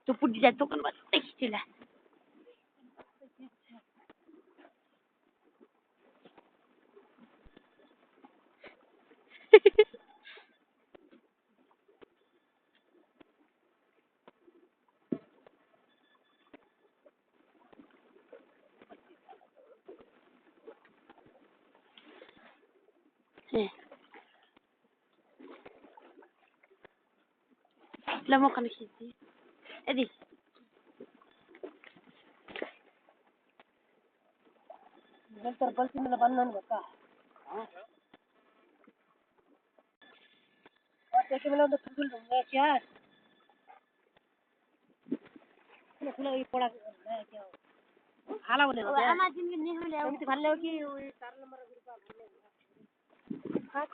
तो पुढे जातो पण मस्त खिचला لما كان يشتي ادي نقدر بس من بنان بقى وتكي من ده كل ده يا كل اي पड़ा हाला बोले हमारा दिन में नहीं मिले हम तो भालो की 4 नंबर ग्रुप आ